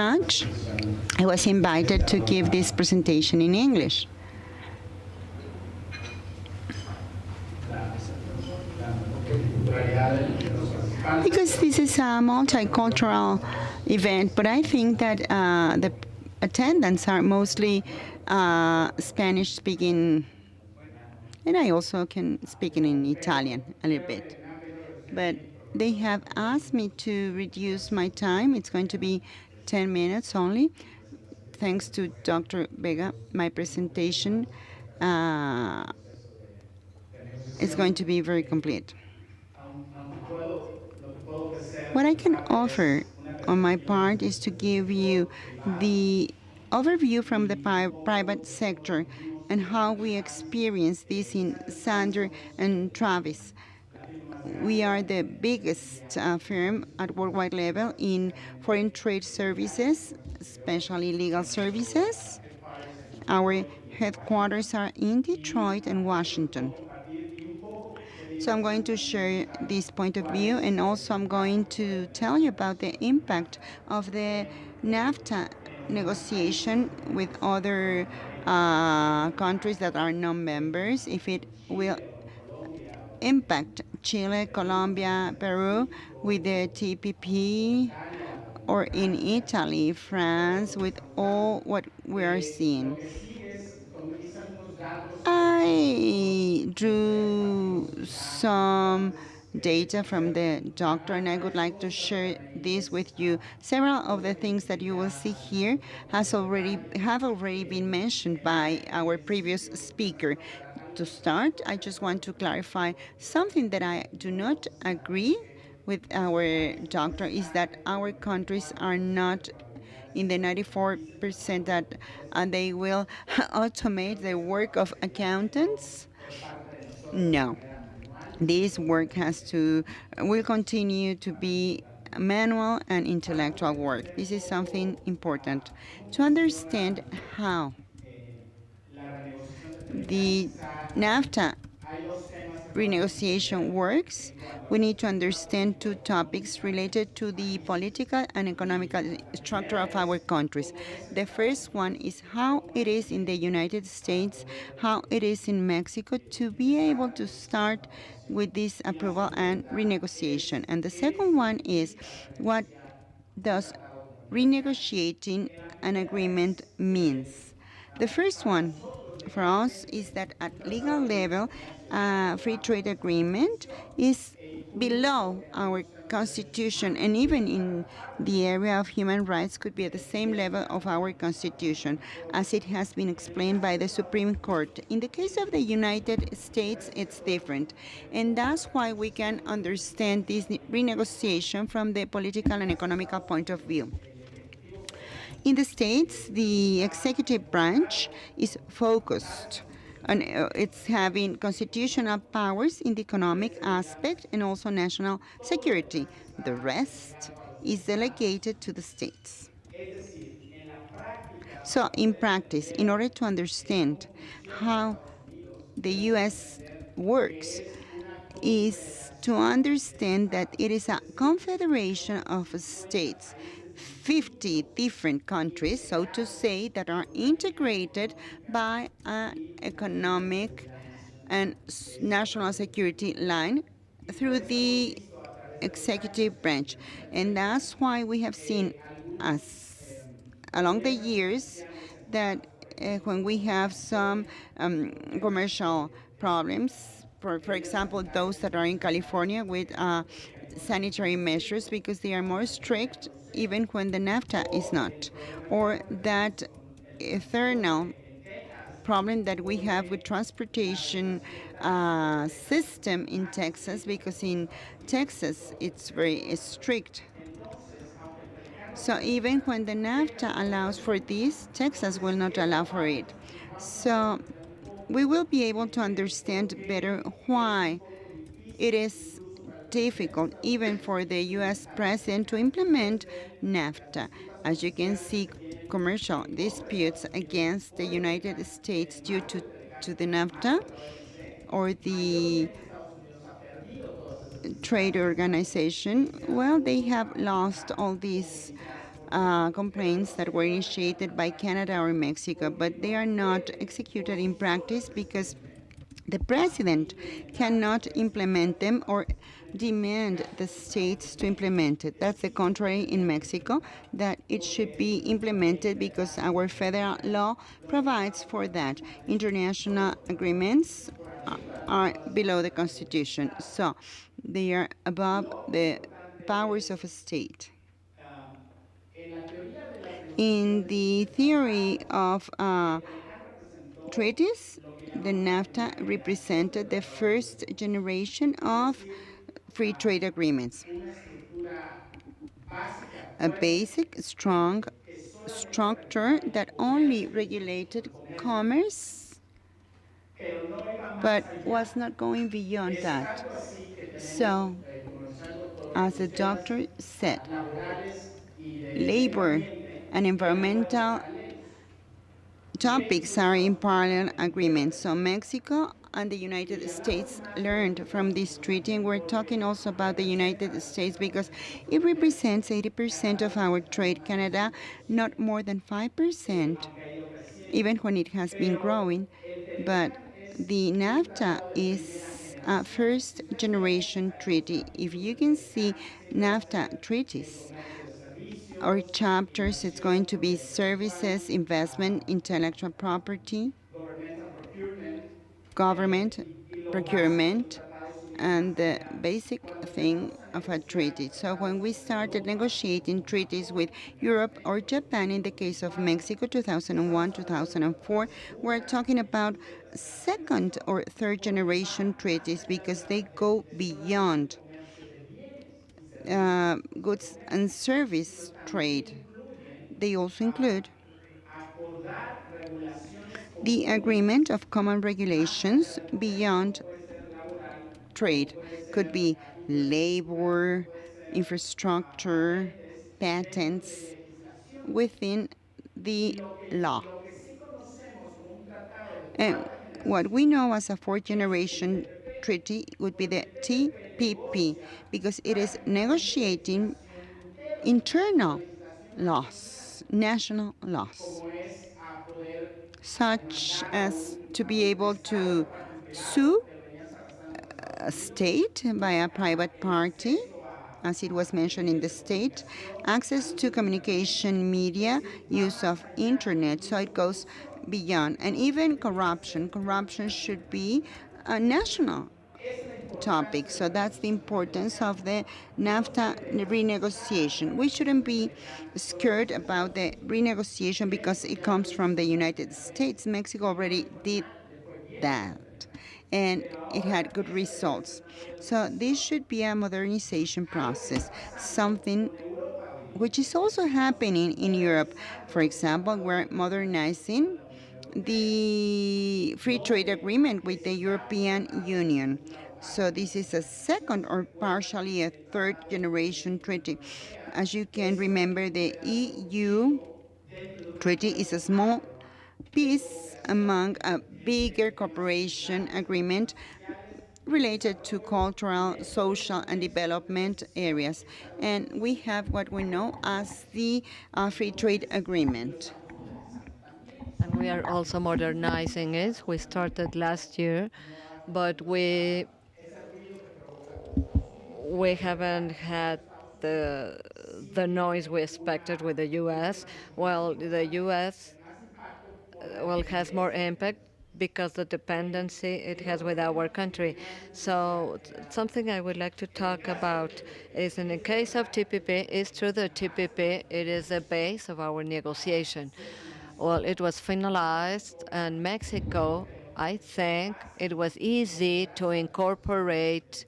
much. I was invited to give this presentation in English. Because this is a multicultural event, but I think that the attendants are mostly Spanish-speaking, and I also can speak in Italian a little bit. But they have asked me to reduce my time. It's going to be 10 minutes only. Thanks to Dr. Vega, my presentation is going to be very complete. What I can offer on my part is to give you the overview from the private sector and how we experience this in Sander and Travis. We are the biggest firm at worldwide level in foreign trade services, especially legal services. Our headquarters are in Detroit and Washington. So I'm going to share this point of view, and also I'm going to tell you about the impact of the NAFTA negotiation with other countries that are non-members, if it will impact Chile, Colombia, Peru with the TPP, or in Italy, France, with all what we are seeing. I drew some data from the doctor, and I would like to share this with you. Several of the things that you will see here have already been mentioned by our previous speaker. To start, I just want to clarify something that I do not agree with our doctor is that our countries are not in the 94% that they will automate the work of accountants. No. This work will continue to be manual and intellectual work. This is something important to understand how the NAFTA renegotiation works. We need to understand two topics related to the political and economical structure of our countries. The first one is how it is in the United States, how it is in Mexico to be able to start with this approval and renegotiation. And the second one is what does renegotiating an agreement means. The first one for us is that at legal level, free trade agreement is below our constitution, and even in the area of human rights could be at the same level of our constitution, as it has been explained by the Supreme Court. In the case of the United States, it's different, and that's why we can understand this renegotiation from the political and economical point of view. In the States, the executive branch is focused on it's having constitutional powers in the economic aspect and also national security. The rest is delegated to the states. So in practice, in order to understand how the U.S. works, is to understand that it is a confederation of states, 50 different countries, so to say, that are integrated by an economic and national security line through the executive branch. And that's why we have seen along the years that when we have some commercial problems, for example, those that are in California with sanitary measures because they are more strict even when the NAFTA is not, or that eternal problem that we have with transportation system in Texas, because in Texas it's very strict. So even when the NAFTA allows for this, Texas will not allow for it. So we will be able to understand better why it is difficult even for the U.S. president to implement NAFTA. As you can see, commercial disputes against the United States due to the NAFTA or the trade organization, well, they have lost all these complaints that were initiated by Canada or Mexico, but they are not executed in practice because the president cannot implement them or demand the states to implement it. That's the contrary in Mexico, that it should be implemented because our federal law provides for that. International agreements are below the Constitution, so they are above the powers of a state. In the theory of treaties, the NAFTA represented the first generation of free trade agreements. A basic, strong structure that only regulated commerce, but was not going beyond that. So, as the doctor said, labor and environmental topics are in parallel agreements. So Mexico and the United States learned from this treaty, and we're talking also about the United States because it represents 80% of our trade. Canada, not more than 5%, even when it has been growing. But the NAFTA is a first generation treaty. If you can see NAFTA treaties, our chapters, it's going to be services, investment, intellectual property, government, procurement, and the basic thing of a treaty. So when we started negotiating treaties with Europe or Japan, in the case of Mexico, 2001, 2004, we're talking about second or third generation treaties because they go beyond goods and service trade. They also include the agreement of common regulations beyond trade. Could be labor, infrastructure, patents within the law. And what we know as a fourth generation treaty would be the TPP because it is negotiating internal laws, national laws, such as to be able to sue a state by a private party, as it was mentioned in the state, access to communication media, use of internet, so it goes beyond. And even corruption. Corruption should be a national topic. So that's the importance of the NAFTA renegotiation. We shouldn't be scared about the renegotiation because it comes from the United States. Mexico already did that, and it had good results. So this should be a modernization process, something which is also happening in Europe. For example, we're modernizing the free trade agreement with the European Union. So this is a second or partially a third generation treaty. As you can remember, the EU treaty is a small piece among a bigger cooperation agreement related to cultural, social, and development areas. And we have what we know as the Free Trade Agreement. And we are also modernizing it. We started last year, but we haven't had the noise we expected with the U.S. Well, the U.S. Has more impact because the dependency it has with our country. So something I would like to talk about is in the case of TPP, is through the TPP, it is the base of our negotiation. Well, it was finalized, and Mexico, I think it was easy to incorporate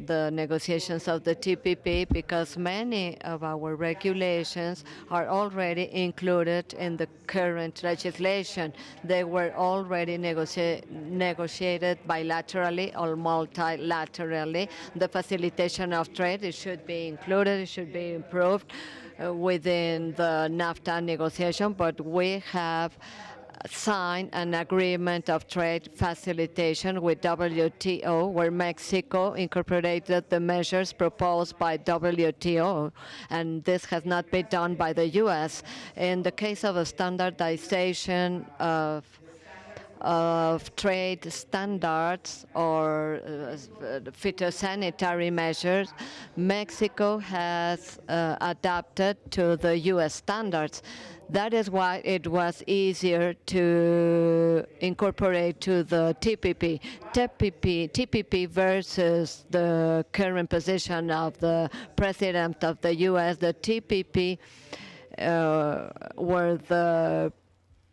the negotiations of the TPP because many of our regulations are already included in the current legislation. They were already negotiated bilaterally or multilaterally. The facilitation of trade, it should be included, it should be improved within the NAFTA negotiation, but we have signed an agreement of trade facilitation with WTO, where Mexico incorporated the measures proposed by WTO, and this has not been done by the U.S. In the case of a standardization of trade standards or phytosanitary measures, Mexico has adapted to the U.S. standards. That is why it was easier to incorporate to the TPP versus the current position of the President of the U.S., the TPP, where the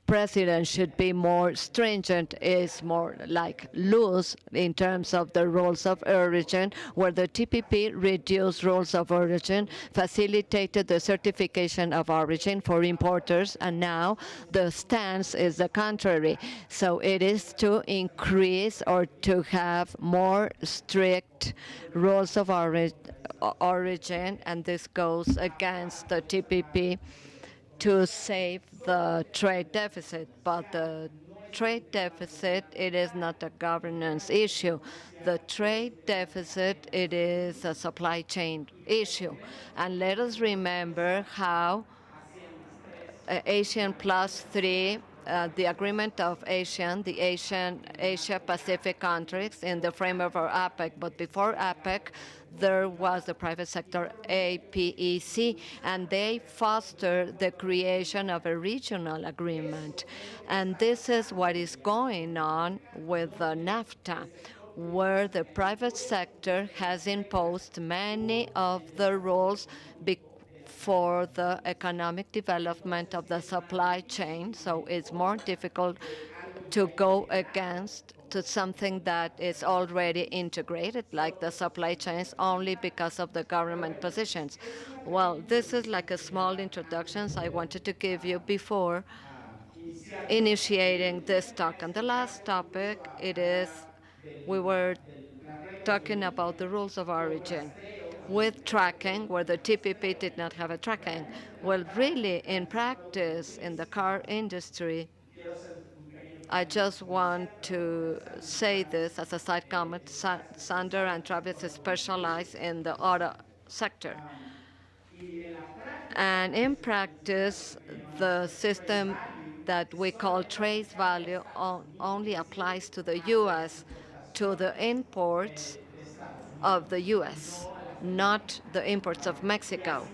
president should be more stringent, is more like loose in terms of the rules of origin, where the TPP reduced rules of origin, facilitated the certification of origin for importers, and now the stance is the contrary. So it is to increase or to have more strict rules of origin, and this goes against the TPP to save the trade deficit. But the trade deficit, it is not a governance issue. The trade deficit, it is a supply chain issue. And let us remember how Asian plus three, the agreement of the Asia Pacific countries in the framework of APEC. But before APEC, there was the private sector APEC, and they fostered the creation of a regional agreement. And this is what is going on with the NAFTA, where the private sector has imposed many of the rules for the economic development of the supply chain. So it's more difficult to go against to something that is already integrated, like the supply chains, only because of the government positions. Well, this is like a small introduction I wanted to give you before initiating this talk. And the last topic, it is, we were talking about the rules of origin with tracking, where the TPP did not have a tracking. Well, really, in practice, in the car industry, I just want to say this as a side comment. Sander and Travis specialize in the auto sector. And in practice, the system that we call trace value only applies to the U.S., to the imports of the U.S., not the imports of Mexico.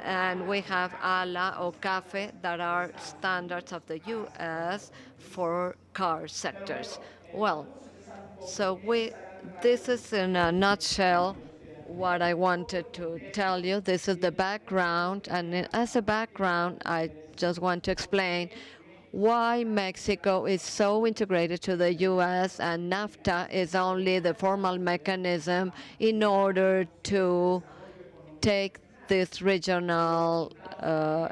And we have ALA or CAFE that are standards of the U.S. for car sectors. Well, so this is in a nutshell what I wanted to tell you. This is the background, and as a background, I just want to explain why Mexico is so integrated to the U.S. and NAFTA is only the formal mechanism in order to take this regional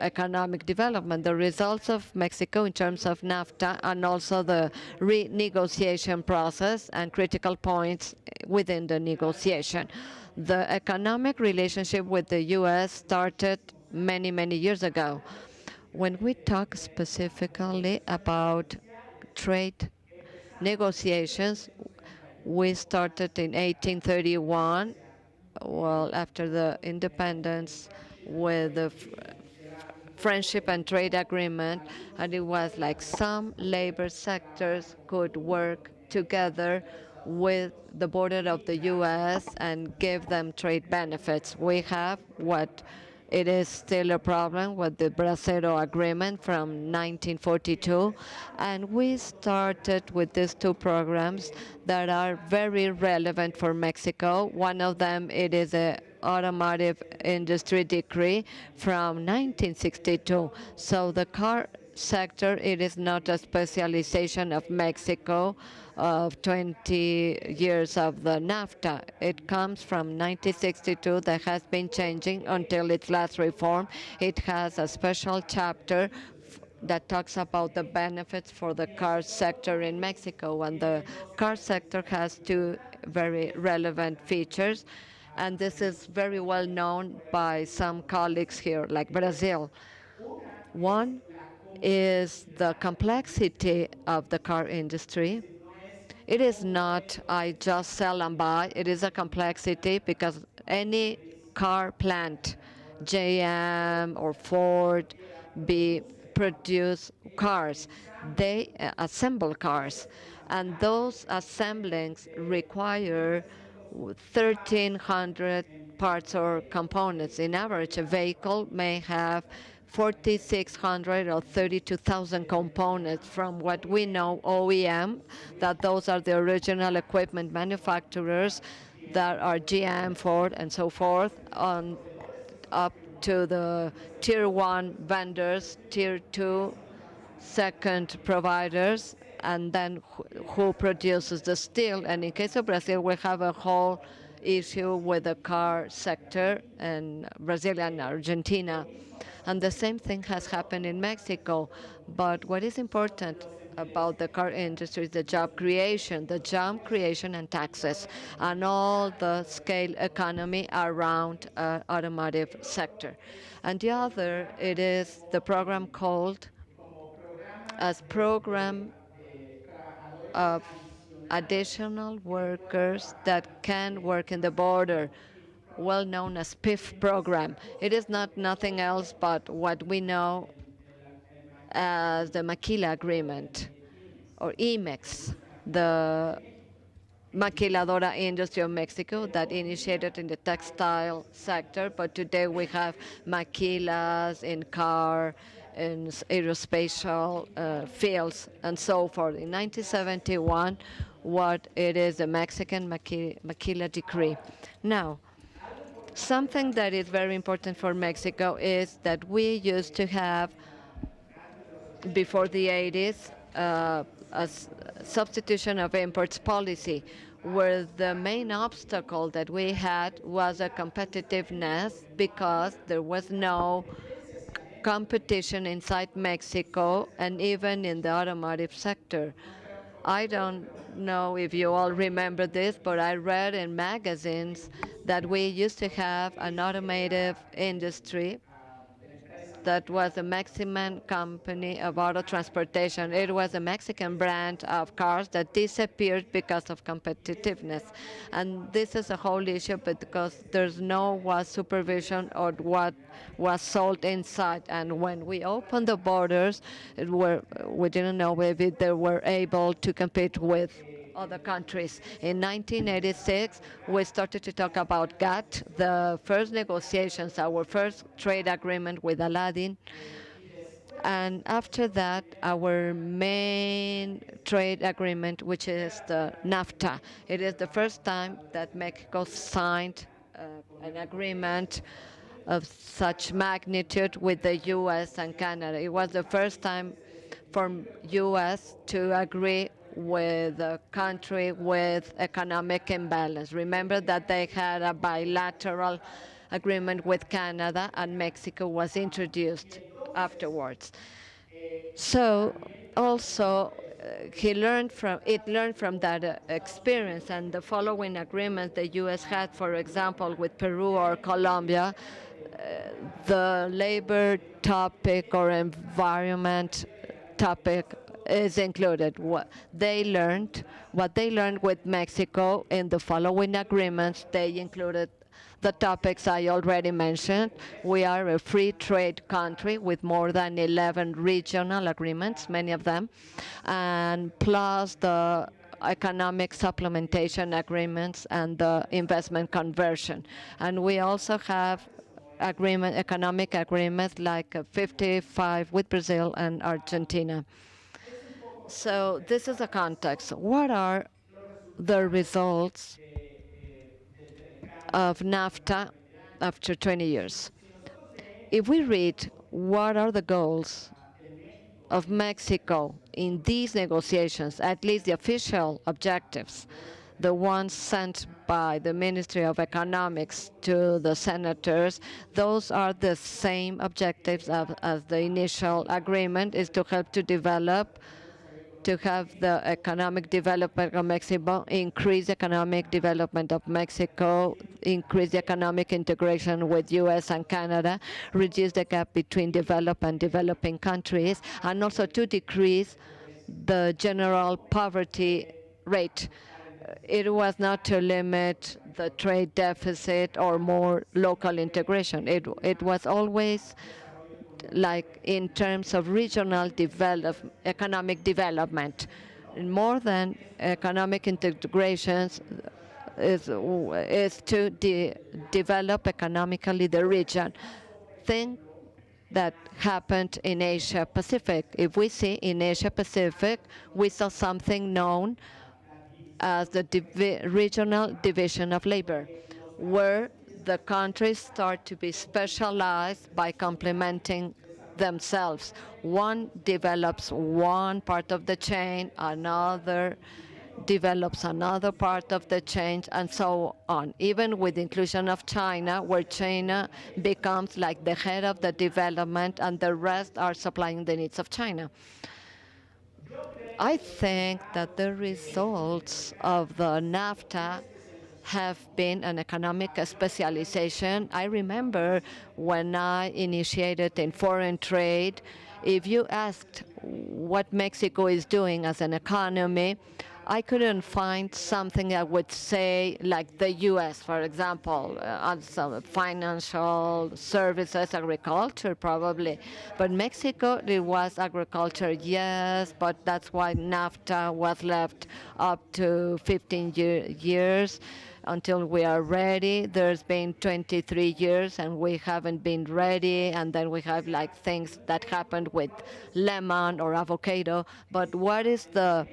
economic development. The results of Mexico in terms of NAFTA and also the renegotiation process and critical points within the negotiation. The economic relationship with the U.S. started many, many years ago. When we talk specifically about trade negotiations, we started in 1831, well, after the independence, with the friendship and trade agreement, and it was like some labor sectors could work together with the border of the U.S. and give them trade benefits. We have what it is still a problem with the Bracero Agreement from 1942, and we started with these two programs that are very relevant for Mexico. One of them, it is a automotive industry decree from 1962. So the car sector, it is not a specialization of Mexico of 20 years of the NAFTA. It comes from 1962 that has been changing until its last reform. It has a special chapter that talks about the benefits for the car sector in Mexico. And the car sector has two very relevant features. And this is very well known by some colleagues here, like Brazil. One is the complexity of the car industry. It is not I just sell and buy. It is a complexity because any car plant, GM or Ford, be produce cars. They assemble cars, and those assemblings require 1,300 parts or components. In average, a vehicle may have 4,600 or 32,000 components from what we know OEM, that those are the original equipment manufacturers that are GM, Ford, and so forth, on up to the tier one vendors, tier two, second providers, and then who produces the steel. And in case of Brazil, we have a whole issue with the car sector in Brazil and Argentina. And the same thing has happened in Mexico. But what is important about the car industry is the job creation and taxes, and all the scale economy around automotive sector. And the other, it is the program called as program of additional workers that can work in the border, well known as PIF program. It is not nothing else but what we know as the Maquila Agreement, or IMEX, the maquiladora industry of Mexico that initiated in the textile sector, but today we have maquilas in car, in aerospatial fields, and so forth. In 1971, what it is, the Mexican maquila decree. Now, something that is very important for Mexico is that we used to have, before the 80s, substitution of imports policy, where the main obstacle that we had was a competitiveness because there was no competition inside Mexico and even in the automotive sector. I don't know if you all remember this, but I read in magazines that we used to have an automotive industry that was a Mexican company of auto transportation. It was a Mexican brand of cars that disappeared because of competitiveness. And this is a whole issue because there's no supervision of what was sold inside. And when we opened the borders, we didn't know if they were able to compete with other countries. In 1986, we started to talk about GATT, the first negotiations, our first trade agreement with Aladdin. And after that, our main trade agreement, which is the NAFTA. It is the first time that Mexico signed an agreement of such magnitude with the U.S. and Canada. It was the first time for U.S. to agree with a country with economic imbalance. Remember that they had a bilateral agreement with Canada, and Mexico was introduced afterwards. So also it learned from that experience, and the following agreements the U.S. had, for example, with Peru or Colombia, the labor topic or environment topic is included. What they learned with Mexico in the following agreements, they included the topics I already mentioned. We are a free trade country with more than 11 regional agreements, many of them, and plus the economic supplementation agreements and the investment conversion. And we also have economic agreements like 55 with Brazil and Argentina. So this is the context. What are the results of NAFTA after 20 years? If we read what are the goals of Mexico in these negotiations, at least the official objectives, the ones sent by the Ministry of Economics to the senators, those are the same objectives as the initial agreement, is to help to develop to have the economic development of Mexico, increase economic development of Mexico, increase economic integration with US and Canada, reduce the gap between developed and developing countries, and also to decrease the general poverty rate. It was not to limit the trade deficit or more local integration. It was always like in terms of regional economic development. More than economic integrations is to develop economically the region. Thing that happened in Asia Pacific. If we see in Asia Pacific, we saw something known as the regional division of labor, where the countries start to be specialized by complementing themselves. One develops one part of the chain, another develops another part of the chain, and so on. Even with the inclusion of China, where China becomes like the head of the development and the rest are supplying the needs of China. I think that the results of the NAFTA have been an economic specialization. I remember when I initiated in foreign trade, if you asked what Mexico is doing as an economy, I couldn't find something I would say like the U.S., for example, on some financial services, agriculture probably. But Mexico, it was agriculture, yes, but that's why NAFTA was left up to 15 years until we are ready. There's been 23 years and we haven't been ready. And then we have like things that happened with lemon or avocado. But what is the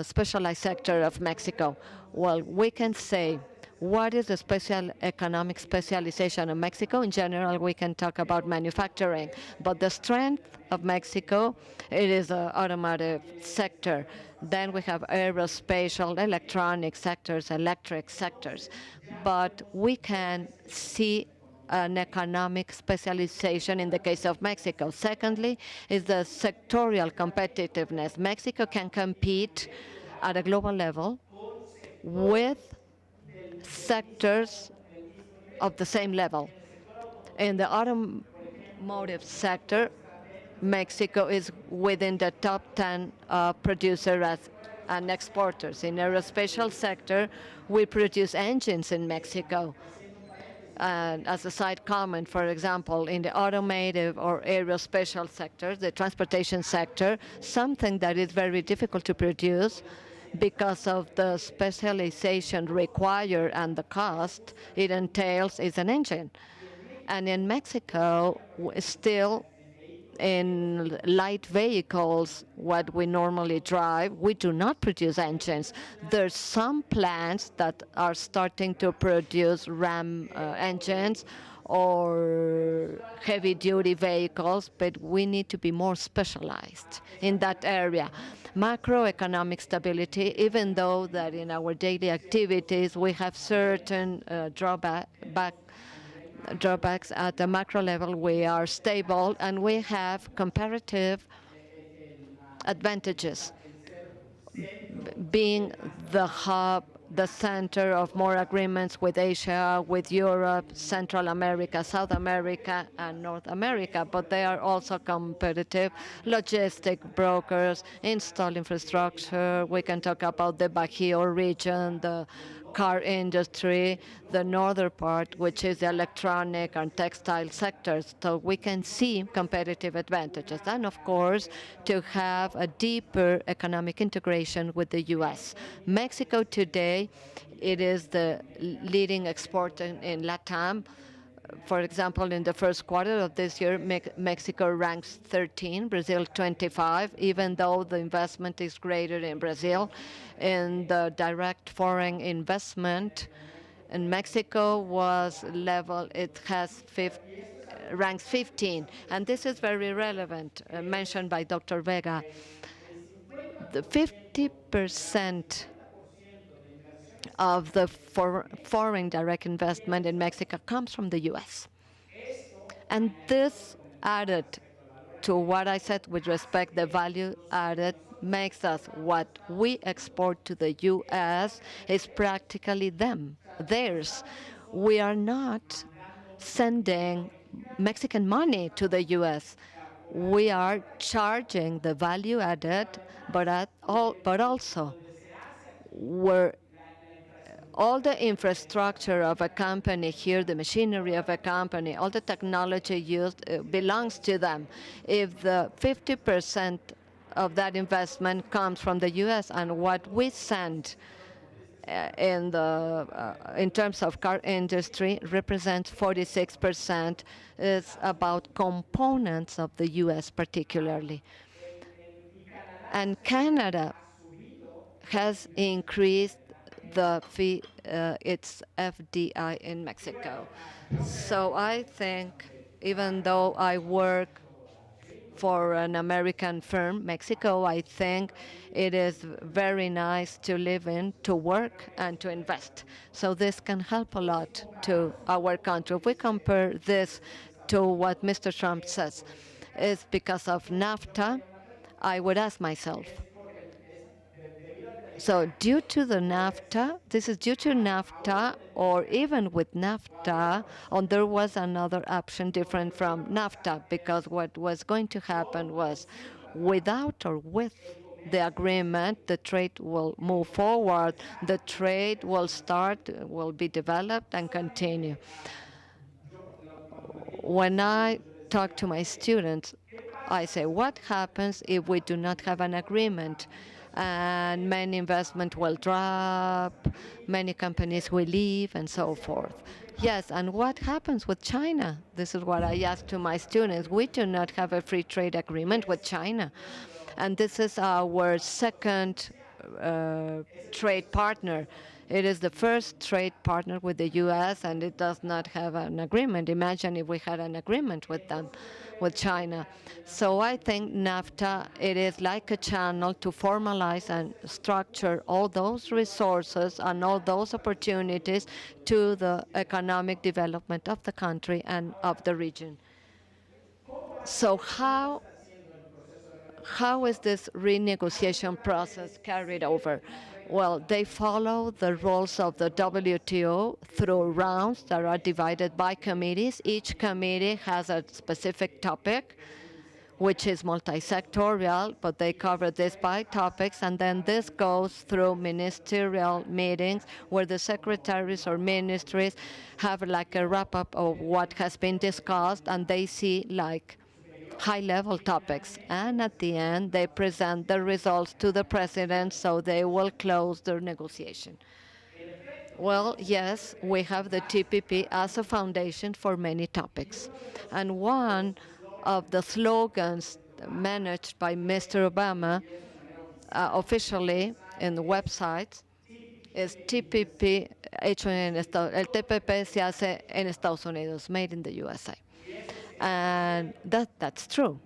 specialized sector of Mexico? Well, we can say what is the special economic specialization of Mexico? In general, we can talk about manufacturing, but the strength of Mexico, it is the automotive sector. Then we have aerospatial, electronic sectors, electric sectors. But we can see an economic specialization in the case of Mexico. Secondly, is the sectorial competitiveness. Mexico can compete at a global level with sectors of the same level. In the automotive sector, Mexico is within the top 10 producers and exporters. In the aerospatial sector, we produce engines in Mexico. And as a side comment, for example, in the automotive or aerospatial sector, the transportation sector, something that is very difficult to produce because of the specialization required and the cost it entails is an engine. And in Mexico, still in light vehicles, what we normally drive, we do not produce engines. There's some plants that are starting to produce Ram engines or heavy-duty vehicles, but we need to be more specialized in that area. Macroeconomic stability, even though that in our daily activities we have certain drawbacks at the macro level, we are stable and we have comparative advantages. Being the hub, the center of more agreements with Asia, with Europe, Central America, South America, and North America, but they are also competitive logistic brokers, install infrastructure. We can talk about the Bajío region, the car industry, the northern part, which is the electronic and textile sectors. So we can see competitive advantages. And of course, to have a deeper economic integration with the U.S. Mexico today, it is the leading exporter in LATAM. For example, in the first quarter of this year, Mexico ranks 13, Brazil 25, even though the investment is greater in Brazil. In the direct foreign investment, in Mexico was level, it has ranks 15. And this is very relevant, mentioned by Dr. Vega. The 50% of the foreign direct investment in Mexico comes from the U.S. And this added to what I said with respect the value added makes us what we export to the U.S. is practically theirs. We are not sending Mexican money to the U.S. We are charging the value added, but also we're all the infrastructure of a company here, the machinery of a company, all the technology used belongs to them. If the 50% of that investment comes from the U.S. and what we send in terms of car industry represents 46%, is about components of the U.S. particularly. And Canada has increased its FDI in Mexico. So I think, even though I work for an American firm, Mexico, I think it is very nice to live in, to work, and to invest. So this can help a lot to our country. If we compare this to what Mr. Trump says, is because of NAFTA, I would ask myself, so due to the NAFTA, this is due to NAFTA, or even with NAFTA, and there was another option different from NAFTA, because what was going to happen was without or with the agreement, the trade will move forward, the trade will start, will be developed and continue. When I talk to my students, I say, what happens if we do not have an agreement? And many investment will drop, many companies will leave, and so forth. Yes, and what happens with China? This is what I ask to my students. We do not have a free trade agreement with China. And this is our second trade partner. It is the first trade partner with the U.S., and it does not have an agreement. Imagine if we had an agreement with them, with China. So I think NAFTA, it is like a channel to formalize and structure all those resources and all those opportunities to the economic development of the country and of the region. So how is this renegotiation process carried over? Well, they follow the rules of the WTO through rounds that are divided by committees. Each committee has a specific topic, which is multi-sectorial, but they cover this by topics, and then this goes through ministerial meetings where the secretaries or ministries have like a wrap-up of what has been discussed, and they see like high-level topics. And at the end, they present the results to the president, so they will close their negotiation. Well, yes, we have the TPP as a foundation for many topics. And one of the slogans managed by Mr. Obama officially in the website is TPP hecho en el TPP se hace en Estados Unidos, made in the USA. And that's true.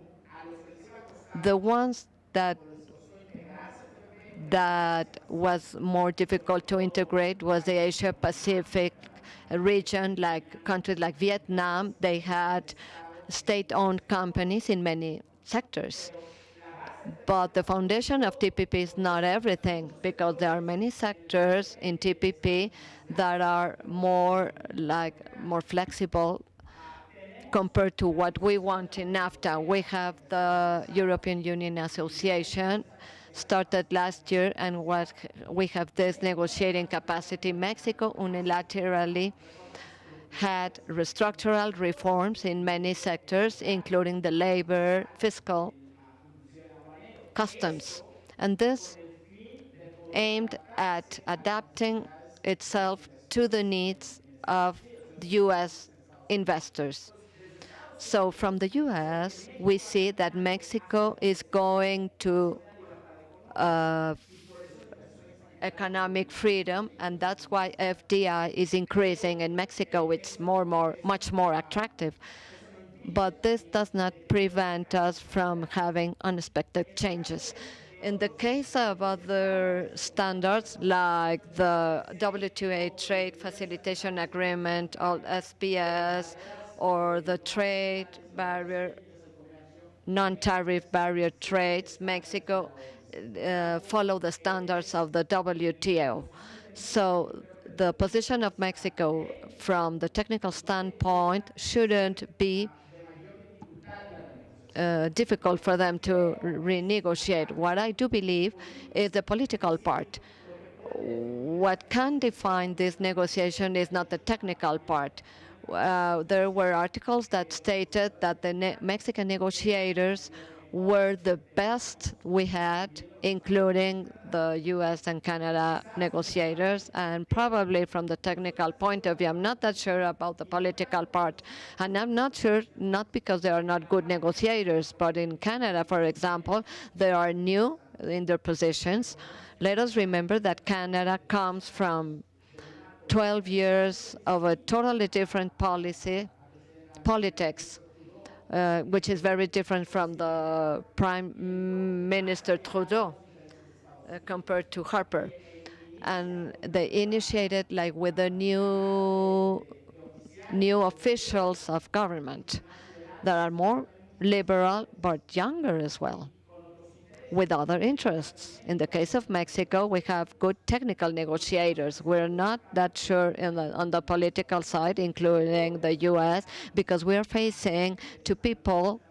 The ones that was more difficult to integrate was the Asia Pacific region, like countries like Vietnam. They had state-owned companies in many sectors. But the foundation of TPP is not everything, because there are many sectors in TPP that are more flexible compared to what we want in NAFTA. We have the European Union Association, started last year, and what we have this negotiating capacity. Mexico unilaterally had structural reforms in many sectors, including the labor, fiscal, customs. And this aimed at adapting itself to the needs of the U.S. investors. So from the U.S., we see that Mexico is going to economic freedom, and that's why FDI is increasing in Mexico. It's much more attractive. But this does not prevent us from having unexpected changes. In the case of other standards, like the WTO Trade Facilitation Agreement, or SPS, or the trade barrier, non-tariff barrier trades, Mexico follow the standards of the WTO. So the position of Mexico from the technical standpoint shouldn't be difficult for them to renegotiate. What I do believe is the political part. What can define this negotiation is not the technical part. There were articles that stated that the Mexican negotiators were the best we had, including the US and Canada negotiators, and probably from the technical point of view. I'm not that sure about the political part. And I'm not sure, not because they are not good negotiators, but in Canada, for example, they are new in their positions. Let us remember that Canada comes from 12 years of a totally different politics, which is very different from the Prime Minister Trudeau compared to Harper. And they initiated like with the new officials of government that are more liberal but younger as well, with other interests. In the case of Mexico, we have good technical negotiators. We're not that sure on the political side, including the U.S., because we're facing two people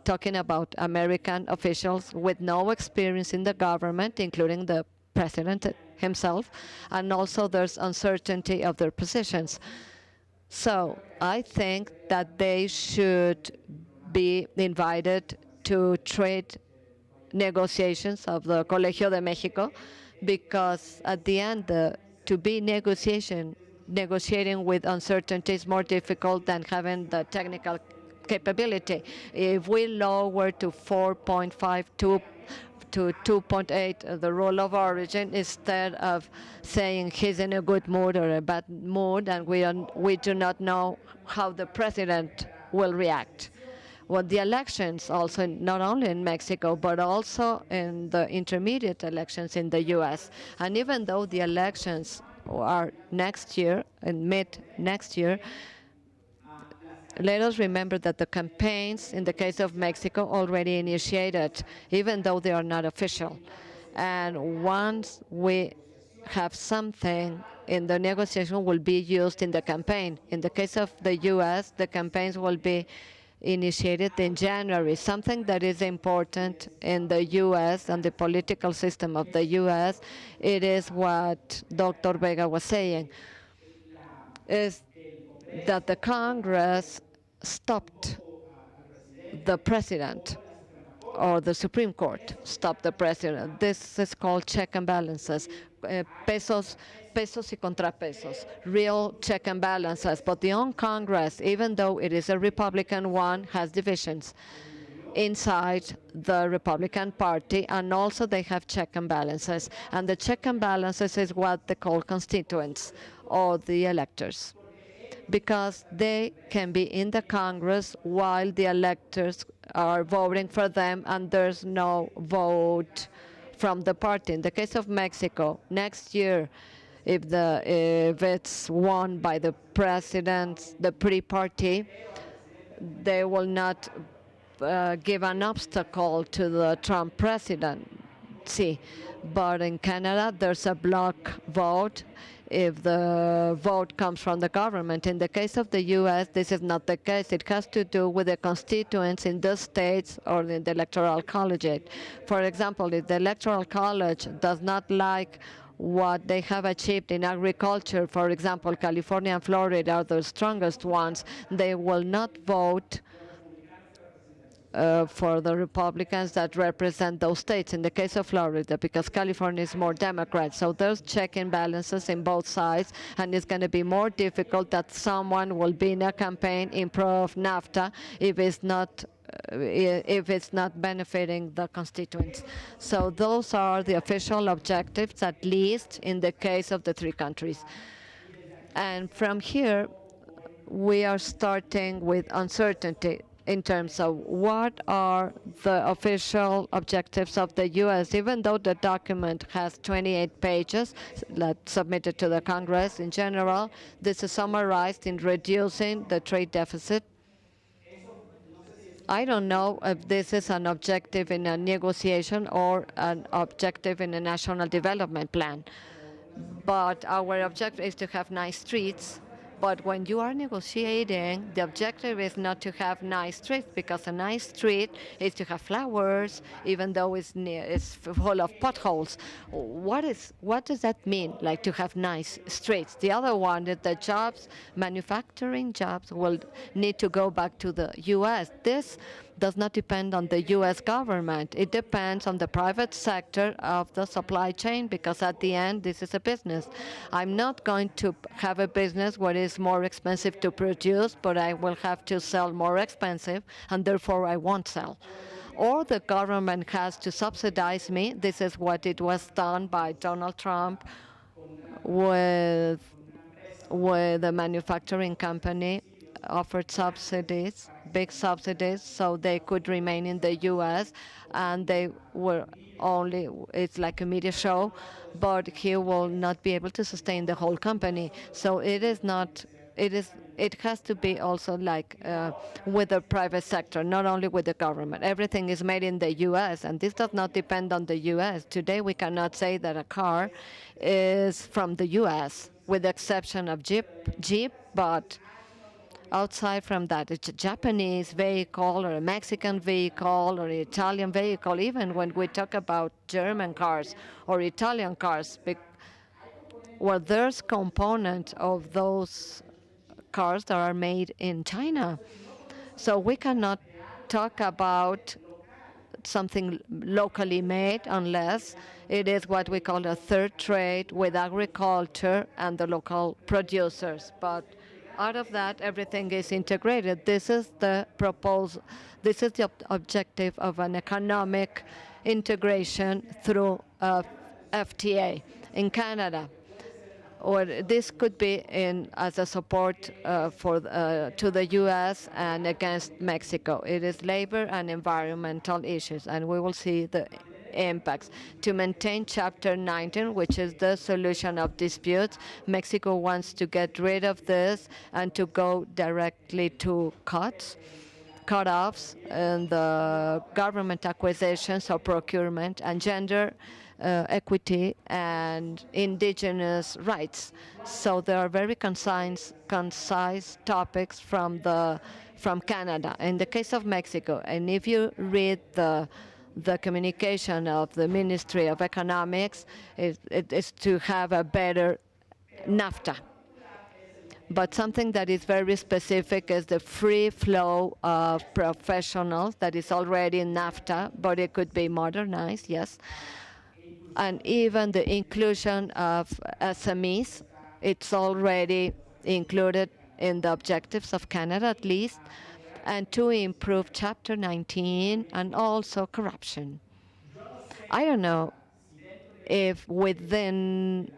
talking about American officials with no experience in the government, including the president himself, and also there's uncertainty of their positions. So I think that they should be invited to trade negotiations of the Colegio de Mexico, because at the end, to be negotiating with uncertainty is more difficult than having the technical capability. If we lower to 4.52 to 2.8 the rule of origin, instead of saying he's in a good mood or a bad mood, and we do not know how the president will react. Well, the elections also, not only in Mexico, but also in the intermediate elections in the U.S. And even though the elections are next year, in mid next year, let us remember that the campaigns, in the case of Mexico, already initiated, even though they are not official. And once we have something in the negotiation will be used in the campaign. In the case of the U.S., the campaigns will be initiated in January, something that is important in the U.S. and the political system of the U.S. It is what Dr. Vega was saying, is that the Congress stopped the president, or the Supreme Court stopped the president. This is called check and balances, pesos y contrapesos, real check and balances. But the own Congress, even though it is a Republican one, has divisions inside the Republican Party, and also they have check and balances. And the check and balances is what they call constituents, or the electors, because they can be in the Congress while the electors are voting for them, and there's no vote from the party. In the case of Mexico, next year, if it's won by the president, the pre-party, they will not give an obstacle to the Trump presidency. But in Canada, there's a block vote if the vote comes from the government. In the case of the U.S., this is not the case. It has to do with the constituents in the states or in the Electoral College. For example, if the Electoral College does not like what they have achieved in agriculture, for example, California and Florida are the strongest ones, they will not vote for the Republicans that represent those states, in the case of Florida, because California is more Democrat. So there's check and balances in both sides, and it's going to be more difficult that someone will be in a campaign in pro of NAFTA if it's not benefiting the constituents. So those are the official objectives, at least in the case of the three countries. And from here, we are starting with uncertainty in terms of what are the official objectives of the U.S. Even though the document has 28 pages submitted to the Congress in general, this is summarized in reducing the trade deficit I don't know if this is an objective in a negotiation or an objective in a national development plan. But our objective is to have nice streets. But when you are negotiating, the objective is not to have nice streets, because a nice street is to have flowers, even though it's full of potholes. What does that mean? Like to have nice streets. The other one is the jobs, manufacturing jobs will need to go back to the U.S. This does not depend on the U.S. government. It depends on the private sector of the supply chain, because at the end, this is a business. I'm not going to have a business where it's more expensive to produce, but I will have to sell more expensive, and therefore I won't sell. Or the government has to subsidize me. This is what it was done by Donald Trump with the manufacturing company, offered subsidies, big subsidies, so they could remain in the U.S. And they were only, it's like a media show, but he will not be able to sustain the whole company. So it is not, it has to be also like with the private sector, not only with the government. Everything is made in the U.S., and this does not depend on the U.S. Today, we cannot say that a car is from the U.S., with the exception of Jeep, but outside from that, it's a Japanese vehicle or a Mexican vehicle or an Italian vehicle. Even when we talk about German cars or Italian cars, well, there's component of those cars that are made in China. So we cannot talk about something locally made unless it is what we call a third trade with agriculture and the local producers. But out of that, everything is integrated. This is the proposal. This is the objective of an economic integration through FTA in Canada, or this could be in as a support to the U.S. and against Mexico. It is labor and environmental issues, and we will see the impacts. To maintain Chapter 19, which is the solution of disputes, Mexico wants to get rid of this and to go directly to cutoffs in the government acquisitions or procurement, and gender equity and indigenous rights. So there are very concise topics from Canada. In the case of Mexico, and if you read the communication of the Ministry of Economics, it is to have a better NAFTA. But something that is very specific is the free flow of professionals that is already in NAFTA, but it could be modernized, yes. And even the inclusion of SMEs, it's already included in the objectives of Canada at least, and to improve Chapter 19 and also corruption. I don't know if within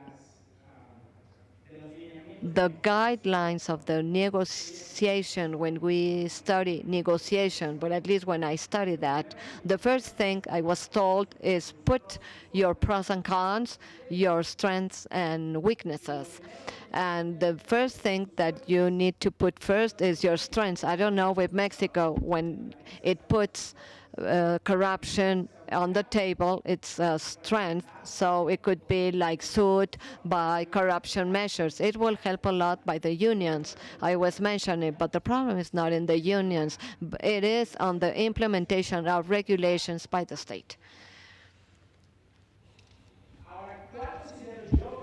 the guidelines of the negotiation, when we study negotiation, but at least when I study that, the first thing I was told is put your pros and cons, your strengths and weaknesses. And the first thing that you need to put first is your strengths. I don't know with Mexico, when it puts corruption on the table, it's a strength, so it could be like sued by corruption measures. It will help a lot by the unions. I was mentioning, but the problem is not in the unions. It is on the implementation of regulations by the state.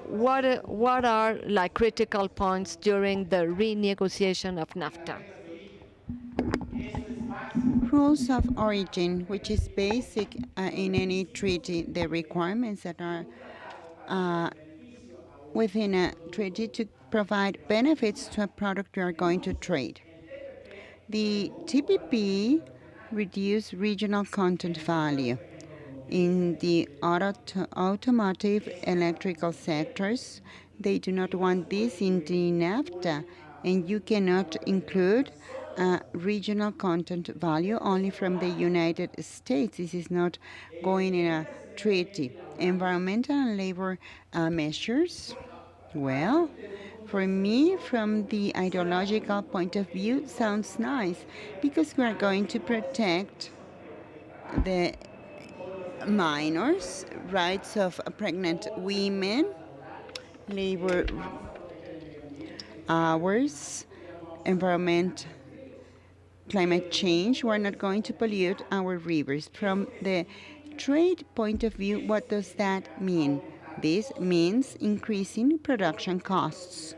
What are like critical points during the renegotiation of NAFTA? Rules of origin, which is basic in any treaty, the requirements that are within a treaty to provide benefits to a product you are going to trade. The TPP reduce regional content value. In the automotive electrical sectors, they do not want this in the NAFTA, and you cannot include regional content value only from the United States. This is not going in a treaty. Environmental and labor measures, well, For me, from the ideological point of view, sounds nice because we are going to protect the minors, rights of pregnant women, labor hours, environment, climate change. We're not going to pollute our rivers. From the trade point of view, what does that mean? This means increasing production costs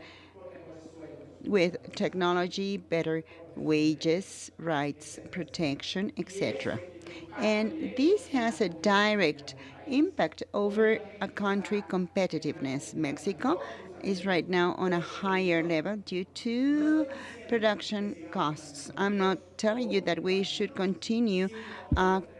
with technology, better wages, rights protection, etc. And this has a direct impact over a country competitiveness. Mexico is right now on a higher level due to production costs. I'm not telling you that we should continue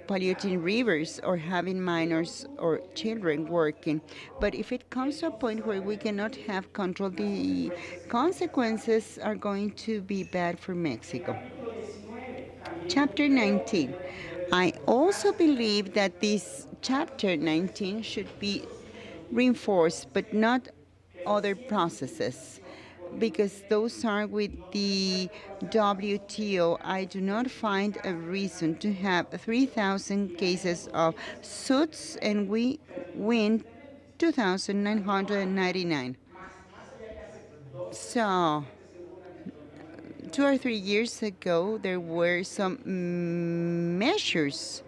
polluting rivers or having minors or children working. But if it comes to a point where we cannot have control, the consequences are going to be bad for Mexico. Chapter 19. I also believe that this chapter 19 should be reinforced, but not other processes, because those are with the WTO. I do not find a reason to have 3,000 cases of suits and we win 2,999. So 2 or 3 years ago, there were some measures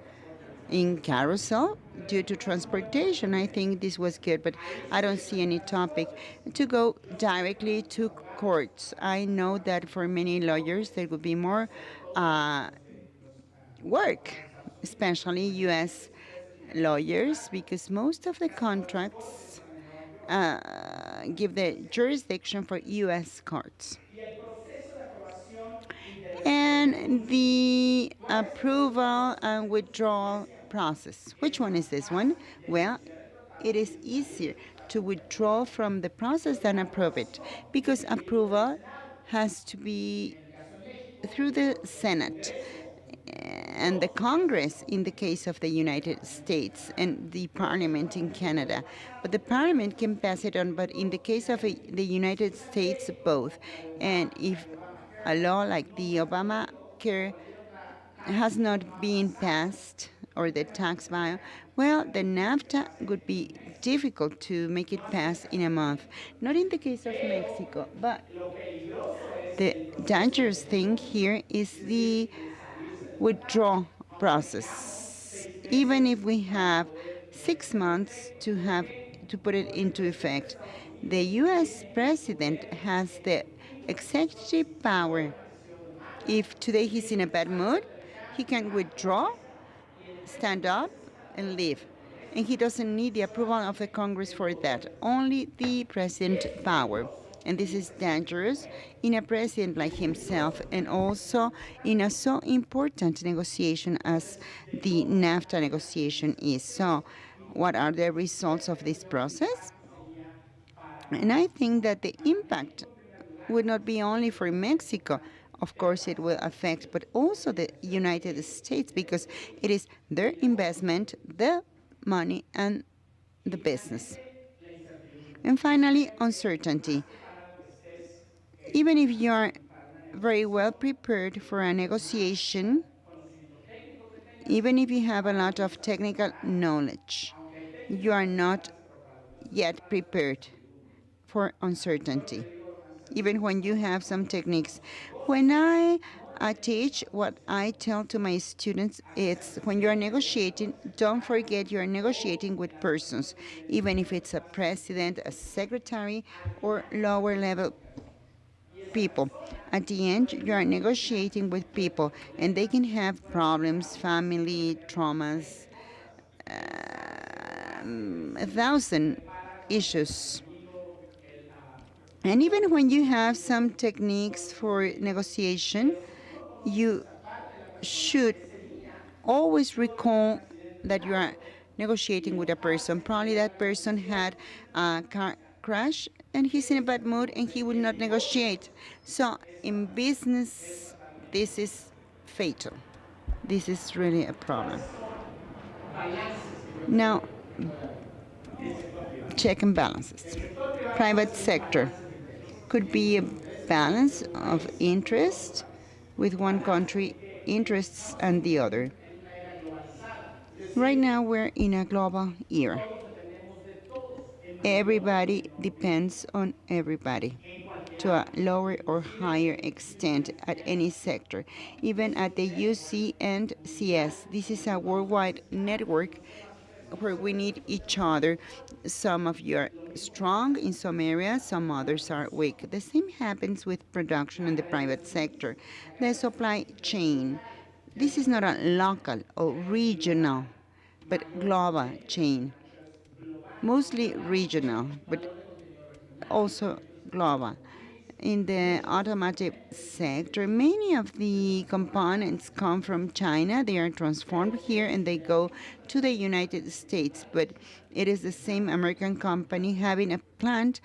in carousel due to transportation. I think this was good, but I don't see any topic to go directly to courts. I know that for many lawyers, there would be more work, especially U.S. lawyers, because most of the contracts give the jurisdiction for U.S. courts. And the approval and withdrawal process. Which one is this one? Well, it is easier to withdraw from the process than approve it, because approval has to be through the Senate and the Congress in the case of the United States and the Parliament in Canada. But the Parliament can pass it on, but in the case of the United States, both. And if a law like the Obamacare has not been passed, or the tax bill, well, the NAFTA would be difficult to make it pass in a month. Not in the case of Mexico, but the dangerous thing here is the withdrawal process. Even if we have 6 months to put it into effect, the U.S. president has the executive power. If today he's in a bad mood, he can withdraw, stand up, and leave. And he doesn't need the approval of the Congress for that, only the president power. And this is dangerous in a president like himself, and also in a so important negotiation as the NAFTA negotiation is. So, what are the results of this process? And I think that the impact would not be only for Mexico. Of course, it will affect, but also the United States, because it is their investment, the money, and the business. And finally, uncertainty. Even if you are very well prepared for a negotiation, even if you have a lot of technical knowledge, you are not yet prepared for uncertainty, even when you have some techniques. When I teach, what I tell to my students, it's when you're negotiating, don't forget you're negotiating with persons, even if it's a president, a secretary, or lower level people. At the end, you are negotiating with people, and they can have problems, family, traumas, 1,000 issues. And even when you have some techniques for negotiation, you should always recall that you are negotiating with a person. Probably that person had a car crash and he's in a bad mood and he will not negotiate. So in business, this is fatal. This is really a problem. Now, check and balances. Private sector. could be a balance of interest with one country interests and the other. Right now we're in a global era. Everybody depends on everybody to a lower or higher extent at any sector, even at the UC and CS. This is a worldwide network where we need each other. Some of you are strong in some areas, some others are weak. The same happens with production in the private sector. The supply chain. This is not a local or regional, but global chain. Mostly regional, but also global. In the automotive sector, many of the components come from China. They are transformed here and they go to the United States. But it is the same American company having a plant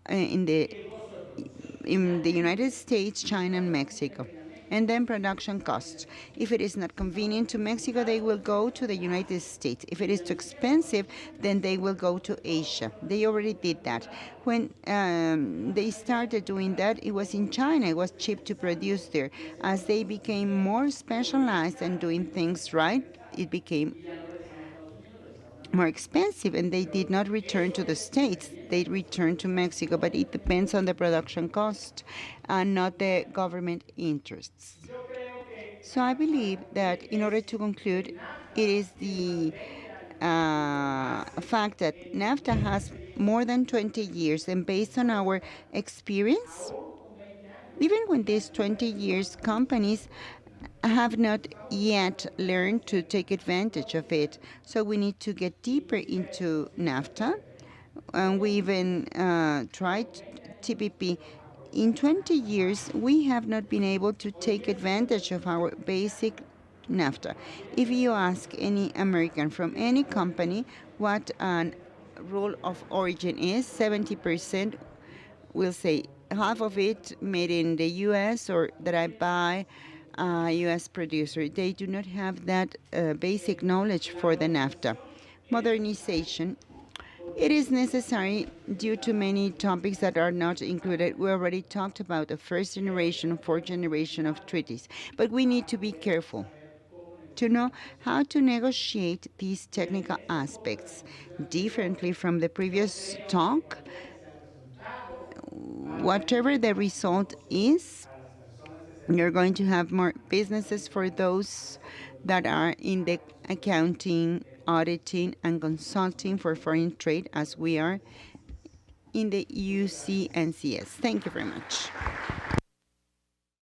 in the United States, China, and Mexico. And then production costs. If it is not convenient to Mexico, they will go to the United States. If it is too expensive, then they will go to Asia. They already did that. When they started doing that, it was in China. It was cheap to produce there. As they became more specialized and doing things right, it became more expensive, and they did not return to the States. They returned to Mexico, but it depends on the production cost and not the government interests. So I believe that in order to conclude, it is the fact that NAFTA has more than 20 years, and based on our experience, even when these 20 years, companies have not yet learned to take advantage of it. So we need to get deeper into NAFTA. And we even tried TPP. In 20 years, we have not been able to take advantage of our basic NAFTA. If you ask any American from any company what a rule of origin is, 70% will say half of it made in the U.S. or that I buy a U.S. producer. They do not have that basic knowledge for the NAFTA. Modernization. It is necessary due to many topics that are not included. We already talked about the first generation, fourth generation of treaties, but we need to be careful to know how to negotiate these technical aspects differently from the previous talk. Whatever the result is, you're going to have more businesses for those that are in the accounting, auditing, and consulting for foreign trade, as we are in the UC&CS. Thank you very much.